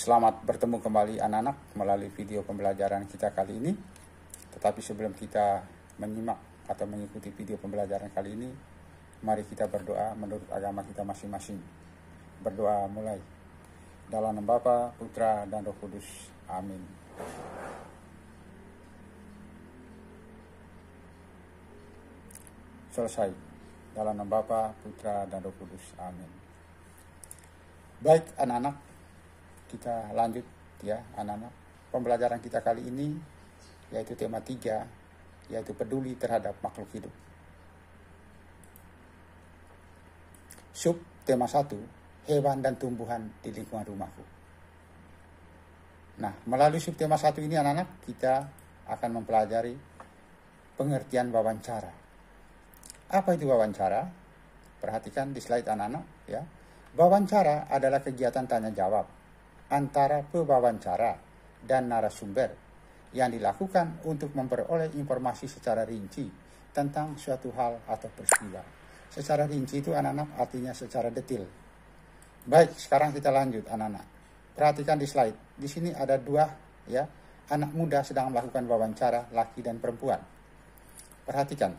Selamat bertemu kembali anak-anak melalui video pembelajaran kita kali ini. Tetapi sebelum kita menyimak atau mengikuti video pembelajaran kali ini, mari kita berdoa menurut agama kita masing-masing. Berdoa mulai. Dalam nama Bapa, Putra, dan Roh Kudus. Amin. Selesai. Dalam nama Bapa, Putra, dan Roh Kudus. Amin. Baik anak-anak, kita lanjut ya anak-anak. Pembelajaran kita kali ini yaitu tema 3, yaitu peduli terhadap makhluk hidup. Sub tema 1, hewan dan tumbuhan di lingkungan rumahku. Nah, melalui sub tema 1 ini anak-anak, kita akan mempelajari pengertian wawancara. Apa itu wawancara? Perhatikan di slide anak-anak ya. Wawancara adalah kegiatan tanya jawab antara pewawancara dan narasumber yang dilakukan untuk memperoleh informasi secara rinci tentang suatu hal atau peristiwa. Secara rinci itu anak-anak artinya secara detail. Baik, sekarang kita lanjut anak-anak. Perhatikan di slide. Di sini ada 2 ya, anak muda sedang melakukan wawancara, laki dan perempuan. Perhatikan.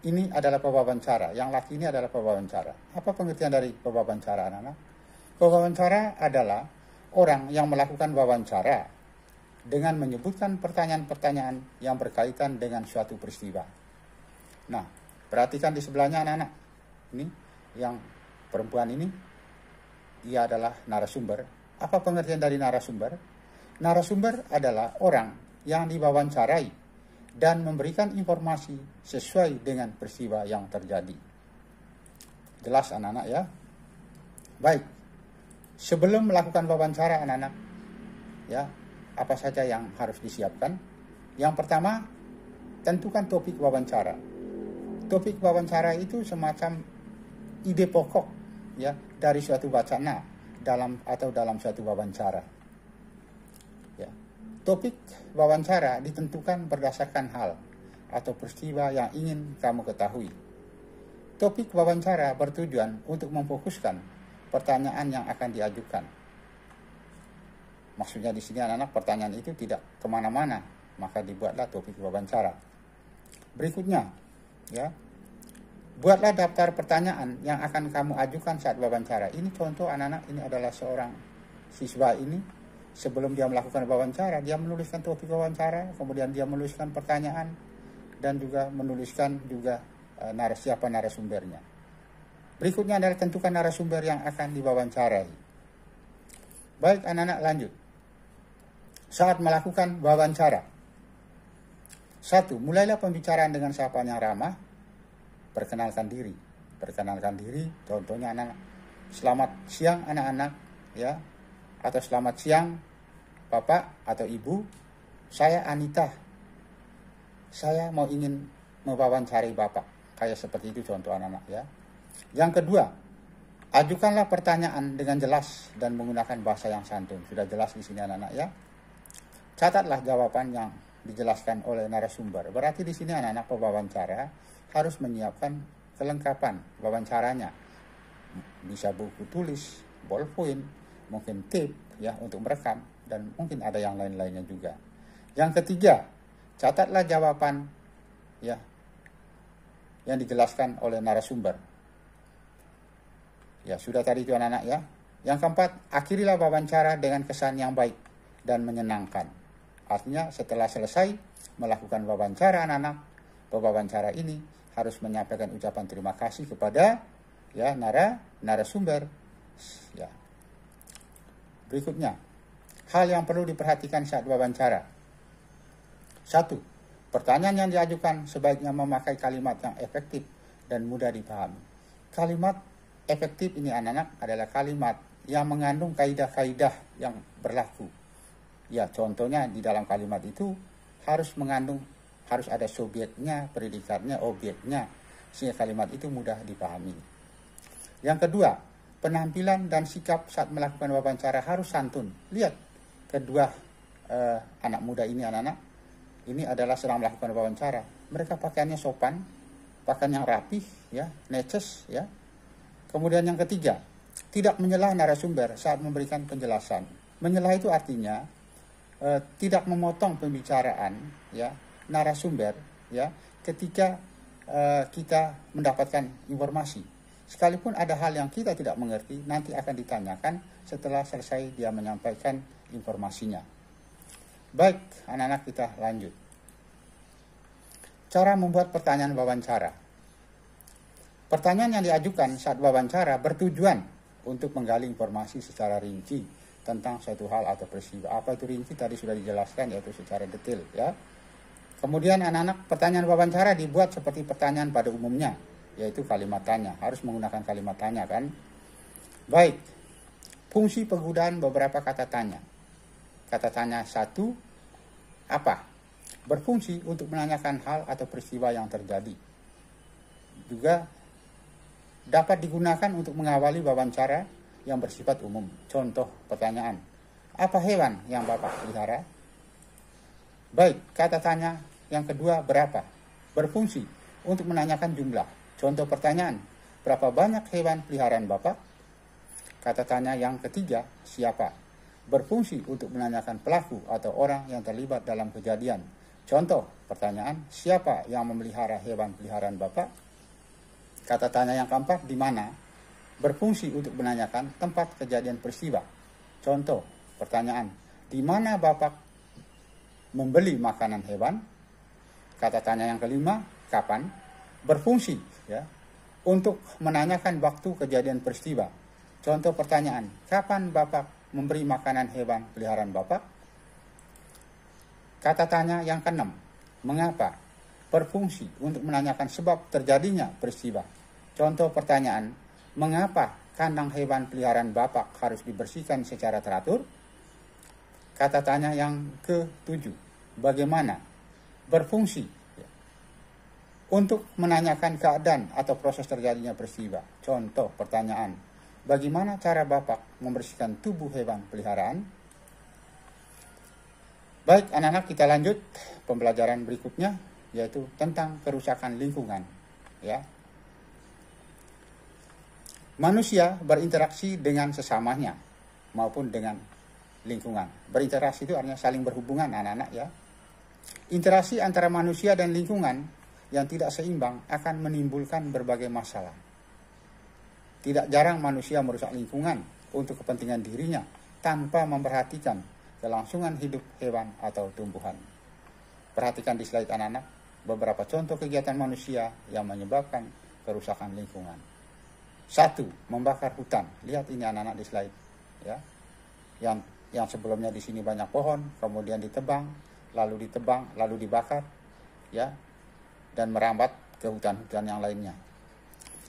Ini adalah pewawancara, yang laki ini adalah pewawancara. Apa pengertian dari pewawancara anak-anak? Pewawancara adalah orang yang melakukan wawancara dengan menyebutkan pertanyaan-pertanyaan yang berkaitan dengan suatu peristiwa. Nah, perhatikan di sebelahnya anak-anak. Ini yang perempuan ini, ia adalah narasumber. Apa pengertian dari narasumber? Narasumber adalah orang yang diwawancarai dan memberikan informasi sesuai dengan peristiwa yang terjadi. Jelas anak-anak ya? Baik. Sebelum melakukan wawancara anak-anak, ya, apa saja yang harus disiapkan? Yang pertama, tentukan topik wawancara. Topik wawancara itu semacam ide pokok ya dari suatu wacana dalam suatu wawancara. Ya. Topik wawancara ditentukan berdasarkan hal atau peristiwa yang ingin kamu ketahui. Topik wawancara bertujuan untuk memfokuskan pertanyaan yang akan diajukan. Maksudnya di sini anak-anak pertanyaan itu tidak kemana-mana, maka dibuatlah topik wawancara. Berikutnya, ya, buatlah daftar pertanyaan yang akan kamu ajukan saat wawancara. Ini contoh anak-anak, ini adalah seorang siswa ini sebelum dia melakukan wawancara, dia menuliskan topik wawancara, kemudian dia menuliskan pertanyaan dan juga menuliskan juga siapa narasumbernya. Berikutnya adalah tentukan narasumber yang akan diwawancarai. Baik anak-anak, lanjut. Saat melakukan wawancara. 1. Mulailah pembicaraan dengan sapaan yang ramah. Perkenalkan diri. Perkenalkan diri, contohnya anak-anak. Selamat siang anak-anak, ya. Atau selamat siang Bapak atau Ibu. Saya Anita. Saya ingin mewawancari Bapak. Kayak seperti itu contoh anak-anak ya. Yang kedua, ajukanlah pertanyaan dengan jelas dan menggunakan bahasa yang santun. Sudah jelas di sini anak-anak ya. Catatlah jawaban yang dijelaskan oleh narasumber. Berarti di sini anak-anak pewawancara harus menyiapkan kelengkapan wawancaranya. Bisa buku tulis, ballpoint, mungkin tape ya untuk merekam dan mungkin ada yang lain-lainnya juga. Yang ketiga, catatlah jawaban ya yang dijelaskan oleh narasumber. Ya, sudah tadi itu anak-anak ya. Yang keempat, akhirilah wawancara dengan kesan yang baik dan menyenangkan. Artinya setelah selesai melakukan wawancara anak-anak, pewawancara ini harus menyampaikan ucapan terima kasih kepada ya narasumber. Ya. Berikutnya, hal yang perlu diperhatikan saat wawancara. 1. Pertanyaan yang diajukan sebaiknya memakai kalimat yang efektif dan mudah dipahami. Kalimat efektif ini anak-anak adalah kalimat yang mengandung kaidah-kaidah yang berlaku. Ya, contohnya di dalam kalimat itu harus ada subjeknya, predikatnya, objeknya, sehingga kalimat itu mudah dipahami. Yang kedua, penampilan dan sikap saat melakukan wawancara harus santun. Lihat, kedua anak muda ini anak-anak, ini adalah sedang melakukan wawancara. Mereka pakaiannya sopan, pakaian yang rapih, ya, neces, ya. Kemudian yang ketiga, tidak menyela narasumber saat memberikan penjelasan. Menyela itu artinya tidak memotong pembicaraan, ya, narasumber, ya, ketika kita mendapatkan informasi. Sekalipun ada hal yang kita tidak mengerti, nanti akan ditanyakan setelah selesai dia menyampaikan informasinya. Baik, anak-anak, kita lanjut. Cara membuat pertanyaan wawancara. Pertanyaan yang diajukan saat wawancara bertujuan untuk menggali informasi secara rinci tentang suatu hal atau peristiwa. Apa itu rinci tadi sudah dijelaskan, yaitu secara detail, ya. Kemudian anak-anak, pertanyaan wawancara dibuat seperti pertanyaan pada umumnya, yaitu kalimat tanya. Harus menggunakan kalimat tanya, kan? Baik, fungsi penggunaan beberapa kata tanya. Kata tanya satu, apa? Berfungsi untuk menanyakan hal atau peristiwa yang terjadi. Juga dapat digunakan untuk mengawali wawancara yang bersifat umum. Contoh pertanyaan, apa hewan yang Bapak pelihara? Baik, kata tanya yang kedua, berapa? Berfungsi untuk menanyakan jumlah. Contoh pertanyaan, berapa banyak hewan peliharaan Bapak? Kata tanya yang ketiga, siapa? Berfungsi untuk menanyakan pelaku atau orang yang terlibat dalam kejadian. Contoh pertanyaan, siapa yang memelihara hewan peliharaan Bapak? Kata tanya yang keempat, di mana? Berfungsi untuk menanyakan tempat kejadian peristiwa. Contoh pertanyaan, di mana Bapak membeli makanan hewan? Kata tanya yang kelima, kapan? Berfungsi, ya, untuk menanyakan waktu kejadian peristiwa. Contoh pertanyaan, kapan Bapak memberi makanan hewan peliharaan Bapak? Kata tanya yang keenam, mengapa? Berfungsi untuk menanyakan sebab terjadinya peristiwa. Contoh pertanyaan, mengapa kandang hewan peliharaan Bapak harus dibersihkan secara teratur? Kata tanya yang ketujuh, bagaimana? Berfungsi untuk menanyakan keadaan atau proses terjadinya peristiwa. Contoh pertanyaan, bagaimana cara Bapak membersihkan tubuh hewan peliharaan? Baik, anak-anak, kita lanjut pembelajaran berikutnya, yaitu tentang kerusakan lingkungan, ya. Manusia berinteraksi dengan sesamanya maupun dengan lingkungan. Berinteraksi itu artinya saling berhubungan, anak-anak, ya. Interaksi antara manusia dan lingkungan yang tidak seimbang akan menimbulkan berbagai masalah. Tidak jarang manusia merusak lingkungan untuk kepentingan dirinya tanpa memperhatikan kelangsungan hidup hewan atau tumbuhan. Perhatikan di slide anak-anak beberapa contoh kegiatan manusia yang menyebabkan kerusakan lingkungan. 1. Membakar hutan. Lihat ini anak-anak di slide, ya. Yang sebelumnya di sini banyak pohon, kemudian ditebang, lalu dibakar, ya, dan merambat ke hutan-hutan yang lainnya.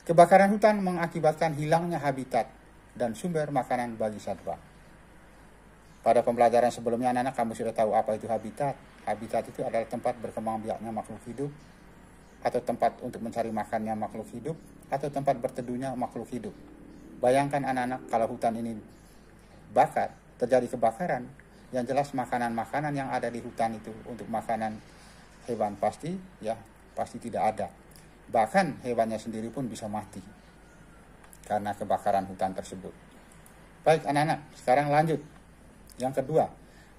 Kebakaran hutan mengakibatkan hilangnya habitat dan sumber makanan bagi satwa. Pada pembelajaran sebelumnya anak-anak kamu sudah tahu apa itu habitat. Habitat itu adalah tempat berkembang biaknya makhluk hidup, atau tempat untuk mencari makannya makhluk hidup, atau tempat berteduhnya makhluk hidup. Bayangkan anak-anak kalau hutan ini bakar, terjadi kebakaran, yang jelas makanan-makanan yang ada di hutan itu untuk makanan hewan pasti tidak ada. Bahkan hewannya sendiri pun bisa mati karena kebakaran hutan tersebut. Baik anak-anak, sekarang lanjut. Yang kedua,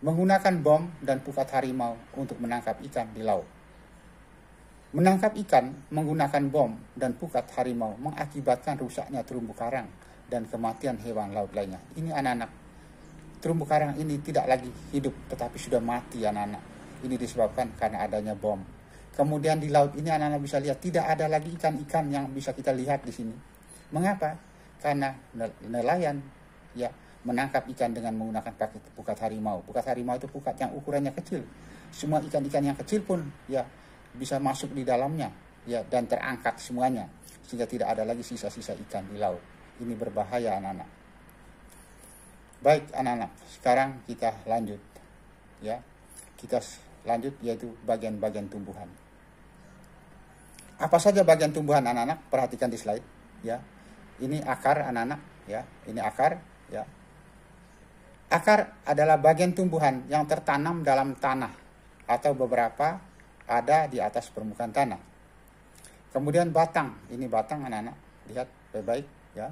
menggunakan bom dan pukat harimau untuk menangkap ikan di laut. Menangkap ikan menggunakan bom dan pukat harimau mengakibatkan rusaknya terumbu karang dan kematian hewan laut lainnya. Ini anak-anak, terumbu karang ini tidak lagi hidup tetapi sudah mati anak-anak. Ini disebabkan karena adanya bom. Kemudian di laut ini anak-anak bisa lihat tidak ada lagi ikan-ikan yang bisa kita lihat di sini. Mengapa? Karena nelayan, ya, menangkap ikan dengan menggunakan pukat harimau. Pukat harimau itu pukat yang ukurannya kecil. Semua ikan-ikan yang kecil pun, ya, bisa masuk di dalamnya, ya, dan terangkat semuanya sehingga tidak ada lagi sisa-sisa ikan di laut. Ini berbahaya anak-anak. Baik anak-anak, sekarang kita lanjut, ya. Kita lanjut yaitu bagian-bagian tumbuhan. Apa saja bagian tumbuhan anak-anak? Perhatikan di slide, ya. Ini akar anak-anak, ya. Ini akar, ya. Akar adalah bagian tumbuhan yang tertanam dalam tanah atau beberapa ada di atas permukaan tanah. Kemudian batang, ini batang anak-anak, lihat baik-baik, ya.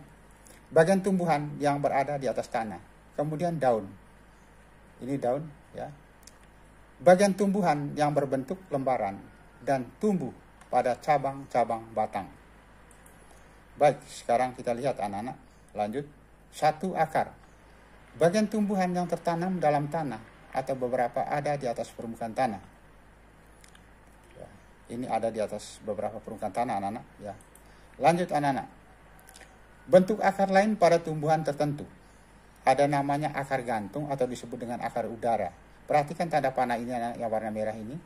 Bagian tumbuhan yang berada di atas tanah. Kemudian daun. Ini daun, ya. Bagian tumbuhan yang berbentuk lembaran dan tumbuh pada cabang-cabang batang. Baik, sekarang kita lihat anak-anak. Lanjut. 1. Akar. Bagian tumbuhan yang tertanam dalam tanah atau beberapa ada di atas permukaan tanah. Ya, ini ada di atas beberapa permukaan tanah anak-anak. Ya. Lanjut anak-anak. Bentuk akar lain pada tumbuhan tertentu. Ada namanya akar gantung atau disebut dengan akar udara. Perhatikan tanda panah ini anak yang warna merah ini.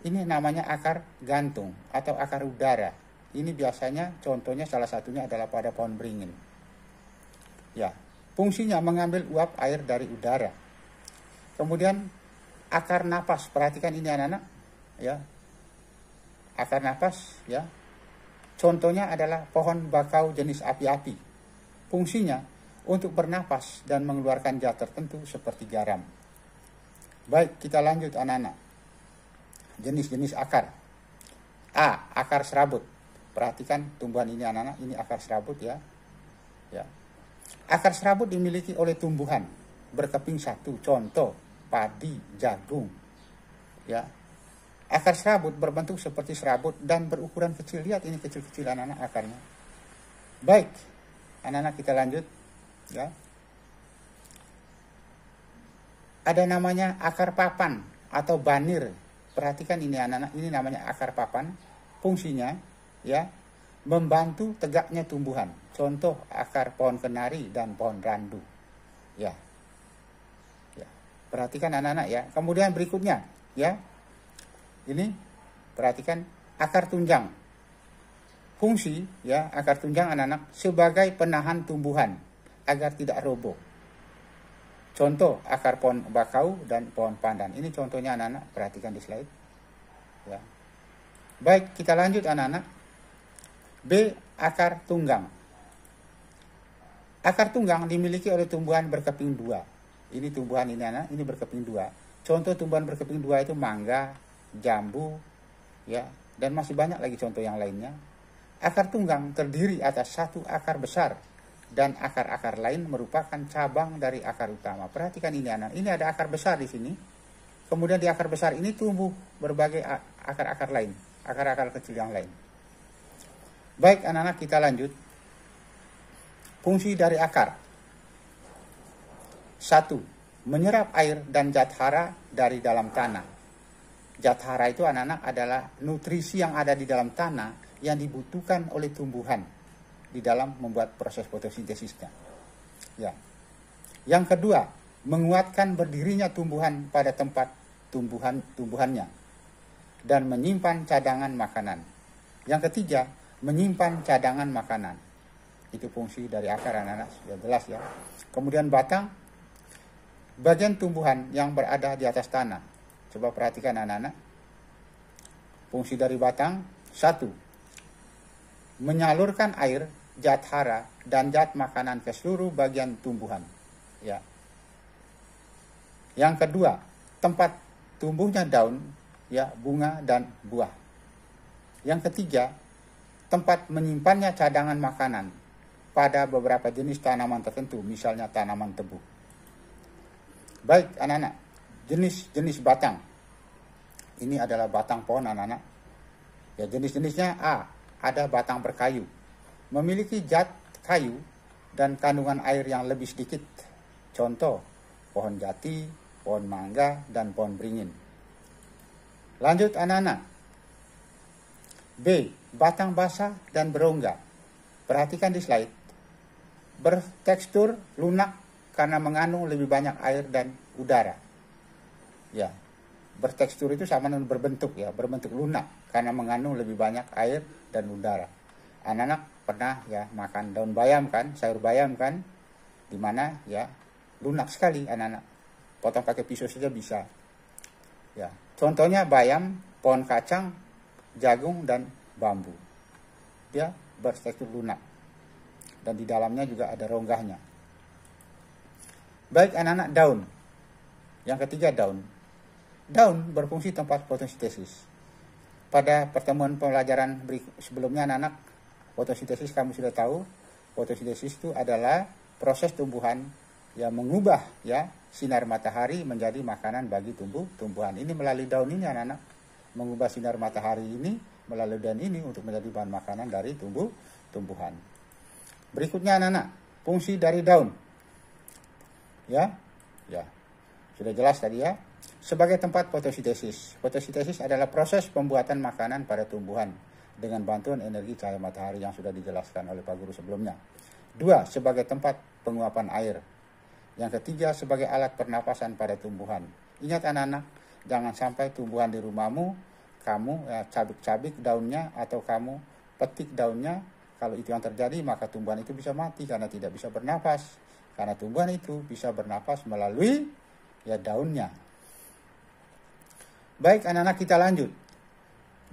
Ini namanya akar gantung atau akar udara. Ini biasanya contohnya salah satunya adalah pada pohon beringin. Ya, fungsinya mengambil uap air dari udara. Kemudian akar napas. Perhatikan ini anak-anak, ya. Akar napas, ya. Contohnya adalah pohon bakau jenis api-api. Fungsinya untuk bernapas dan mengeluarkan zat tertentu seperti garam. Baik, kita lanjut anak-anak. Jenis-jenis akar. A. Akar serabut. Perhatikan tumbuhan ini anak-anak, ini akar serabut ya. Ya. Akar serabut dimiliki oleh tumbuhan berkeping satu, contoh padi, jagung. Ya. Akar serabut berbentuk seperti serabut dan berukuran kecil. Lihat ini kecil-kecil anak-anak akarnya. Baik, anak-anak kita lanjut. Ya. Ada namanya akar papan atau banir. Perhatikan ini anak-anak, ini namanya akar papan. Fungsinya ya membantu tegaknya tumbuhan. Contoh akar pohon kenari dan pohon randu. Ya. Ya. Perhatikan anak-anak ya. Kemudian berikutnya ya. Ini perhatikan akar tunjang. Fungsi ya akar tunjang anak-anak sebagai penahan tumbuhan agar tidak roboh. Contoh akar pohon bakau dan pohon pandan. Ini contohnya anak-anak, perhatikan di slide. Ya. Baik, kita lanjut anak-anak. B. Akar tunggang. Akar tunggang dimiliki oleh tumbuhan berkeping dua. Ini tumbuhan ini anak, ini berkeping dua. Contoh tumbuhan berkeping dua itu mangga, jambu, ya, dan masih banyak lagi contoh yang lainnya. Akar tunggang terdiri atas satu akar besar dan akar-akar lain merupakan cabang dari akar utama. Perhatikan ini anak, ini ada akar besar di sini. Kemudian di akar besar ini tumbuh berbagai akar-akar lain, akar-akar kecil yang lain. Baik anak-anak, kita lanjut. Fungsi dari akar. 1. Menyerap air dan zat hara dari dalam tanah. Zat hara itu anak-anak adalah nutrisi yang ada di dalam tanah yang dibutuhkan oleh tumbuhan di dalam membuat proses fotosintesisnya. Ya. Yang kedua, menguatkan berdirinya tumbuhan pada tempat tumbuhannya dan menyimpan cadangan makanan. Yang ketiga, menyimpan cadangan makanan. Itu fungsi dari akar anak-anak, sudah jelas ya. Kemudian batang, bagian tumbuhan yang berada di atas tanah. Coba perhatikan anak-anak. Fungsi dari batang, 1. Menyalurkan air, zat hara, dan zat makanan ke seluruh bagian tumbuhan. Ya. Yang kedua, tempat tumbuhnya daun, ya, bunga, dan buah. Yang ketiga, tempat menyimpannya cadangan makanan pada beberapa jenis tanaman tertentu, misalnya tanaman tebu. Baik, anak-anak, jenis-jenis batang. Ini adalah batang pohon, anak-anak. Ya, jenis-jenisnya A. Ada batang berkayu, memiliki zat kayu dan kandungan air yang lebih sedikit. Contoh, pohon jati, pohon mangga, dan pohon beringin. Lanjut anak-anak. B. Batang basah dan berongga. Perhatikan di slide. Bertekstur lunak karena mengandung lebih banyak air dan udara. Ya, bertekstur itu sama dengan berbentuk ya, berbentuk lunak karena mengandung lebih banyak air dan udara. Anak-anak pernah ya makan daun bayam kan, sayur bayam kan, dimana ya lunak sekali anak-anak. Potong pakai pisau saja bisa. Ya, contohnya bayam, pohon kacang, jagung dan bambu. Dia bertekstur lunak dan di dalamnya juga ada ronggahnya. Baik anak-anak, daun. Yang ketiga daun. Daun berfungsi tempat fotosintesis. Pada pertemuan pembelajaran sebelumnya anak-anak, fotosintesis kamu sudah tahu. Fotosintesis itu adalah proses tumbuhan ya mengubah ya sinar matahari menjadi makanan bagi tumbuhan. Ini melalui daun ini anak-anak, mengubah sinar matahari ini melalui daun ini untuk menjadi bahan makanan dari tumbuhan. Berikutnya anak-anak, fungsi dari daun. Ya. Sudah jelas tadi ya. Sebagai tempat fotosintesis. Fotosintesis adalah proses pembuatan makanan pada tumbuhan dengan bantuan energi cahaya matahari yang sudah dijelaskan oleh Pak Guru sebelumnya. 2. Sebagai tempat penguapan air. Yang ketiga, sebagai alat pernapasan pada tumbuhan. Ingat anak-anak, jangan sampai tumbuhan di rumahmu, kamu cabik-cabik daunnya atau kamu petik daunnya. Kalau itu yang terjadi, maka tumbuhan itu bisa mati karena tidak bisa bernapas. Karena tumbuhan itu bisa bernapas melalui ya daunnya. Baik anak-anak, kita lanjut.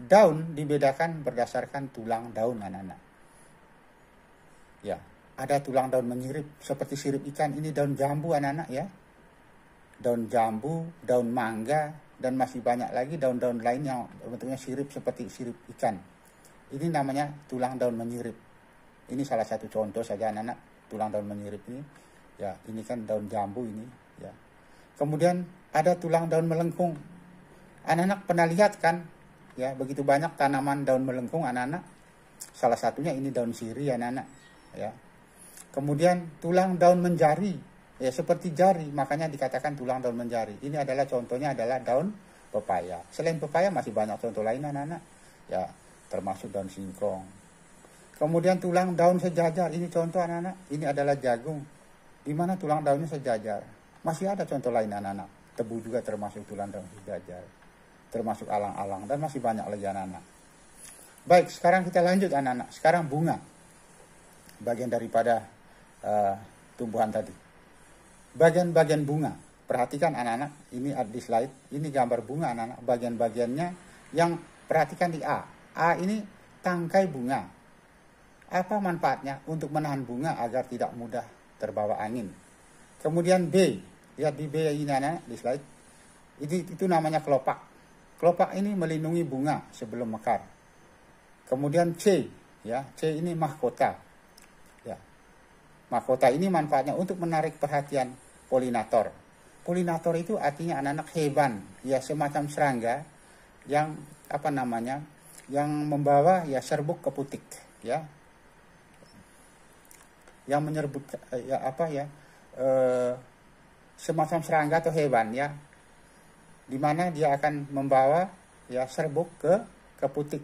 Daun dibedakan berdasarkan tulang daun anak-anak. Ya. Ada tulang daun menyirip seperti sirip ikan. Ini daun jambu anak-anak ya. Daun jambu, daun mangga, dan masih banyak lagi daun-daun lain yang bentuknya sirip seperti sirip ikan. Ini namanya tulang daun menyirip. Ini salah satu contoh saja anak-anak, tulang daun menyirip ini. Ya, ini kan daun jambu ini ya. Kemudian ada tulang daun melengkung. Anak-anak pernah lihat kan? Ya, begitu banyak tanaman daun melengkung anak-anak. Salah satunya ini daun sirih anak-anak ya. Kemudian tulang daun menjari, ya seperti jari, makanya dikatakan tulang daun menjari. Ini adalah contohnya adalah daun pepaya. Selain pepaya masih banyak contoh lain anak-anak, ya termasuk daun singkong. Kemudian tulang daun sejajar, ini contoh anak-anak, ini adalah jagung. Di mana tulang daunnya sejajar. Masih ada contoh lain anak-anak, tebu juga termasuk tulang daun sejajar, termasuk alang-alang dan masih banyak lagi anak-anak. Baik, sekarang kita lanjut anak-anak. Sekarang bunga, bagian daripada tumbuhan tadi. Bagian-bagian bunga. Perhatikan anak-anak, ini ada di slide. Ini gambar bunga anak-anak. Bagian-bagiannya yang perhatikan di A. A ini tangkai bunga. Apa manfaatnya? Untuk menahan bunga agar tidak mudah terbawa angin. Kemudian B. Lihat di B ini anak-anak di slide. Itu namanya kelopak. Kelopak ini melindungi bunga sebelum mekar. Kemudian C. Ya, C ini mahkota. Mahkota ini manfaatnya untuk menarik perhatian polinator. Polinator itu artinya anak-anak hewan, ya semacam serangga yang yang membawa ya serbuk keputik, ya, yang menyerbuk semacam serangga atau hewan, ya, di mana dia akan membawa ya serbuk ke keputik.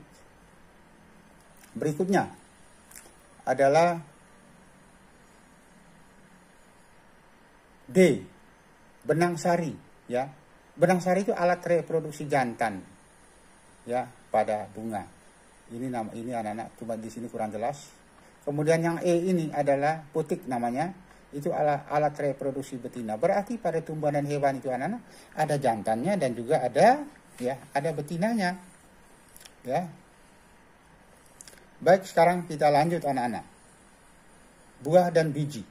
Berikutnya adalah D. Benang sari, ya. Benang sari itu alat reproduksi jantan, ya, pada bunga. Ini anak-anak, cuma di sini kurang jelas. Kemudian yang E ini adalah putik namanya, itu alat reproduksi betina. Berarti pada tumbuhan dan hewan itu anak-anak ada jantannya dan juga ada betinanya, ya. Baik, sekarang kita lanjut anak-anak. Buah dan biji,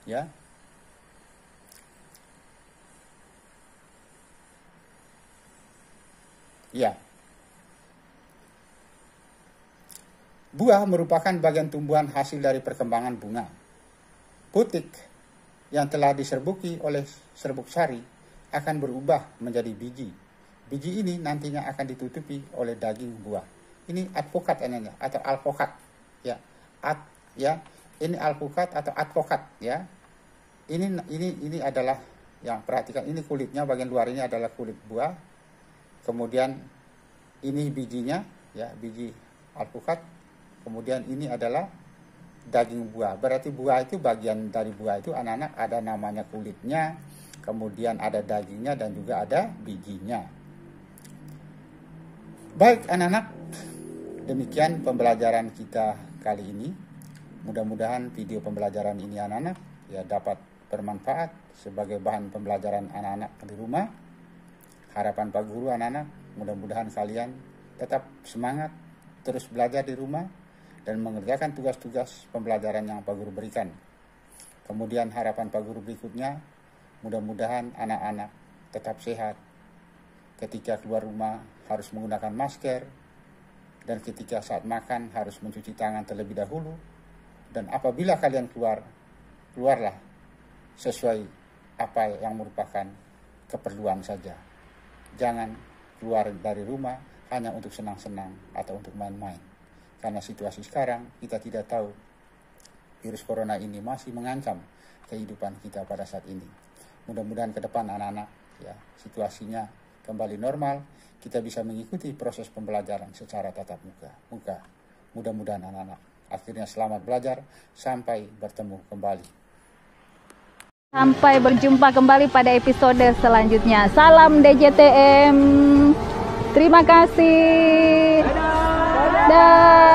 ya. Ya. Buah merupakan bagian tumbuhan hasil dari perkembangan bunga. Putik yang telah diserbuki oleh serbuk sari akan berubah menjadi biji. Biji ini nantinya akan ditutupi oleh daging buah. Ini advokat namanya atau alpukat, ya. Ini alpukat atau advokat, ya. Ini adalah yang perhatikan, ini kulitnya, bagian luar ini adalah kulit buah. Kemudian ini bijinya, ya, biji alpukat. Kemudian ini adalah daging buah. Berarti buah itu, bagian dari buah itu anak-anak ada namanya kulitnya, kemudian ada dagingnya dan juga ada bijinya. Baik anak-anak, demikian pembelajaran kita kali ini. Mudah-mudahan video pembelajaran ini anak-anak ya dapat bermanfaat sebagai bahan pembelajaran anak-anak di rumah. Harapan Pak Guru anak-anak, mudah-mudahan kalian tetap semangat, terus belajar di rumah, dan mengerjakan tugas-tugas pembelajaran yang Pak Guru berikan. Kemudian harapan Pak Guru berikutnya, mudah-mudahan anak-anak tetap sehat. Ketika keluar rumah harus menggunakan masker, dan ketika saat makan harus mencuci tangan terlebih dahulu. Dan apabila kalian keluarlah sesuai apa yang merupakan keperluan saja. Jangan keluar dari rumah hanya untuk senang-senang atau untuk main-main. Karena situasi sekarang kita tidak tahu virus corona ini masih mengancam kehidupan kita pada saat ini. Mudah-mudahan ke depan anak-anak ya situasinya kembali normal, kita bisa mengikuti proses pembelajaran secara tatap muka. Mudah-mudahan anak-anak akhirnya selamat belajar sampai bertemu kembali. Sampai berjumpa kembali pada episode selanjutnya. Salam DJTM. Terima kasih. Dadah.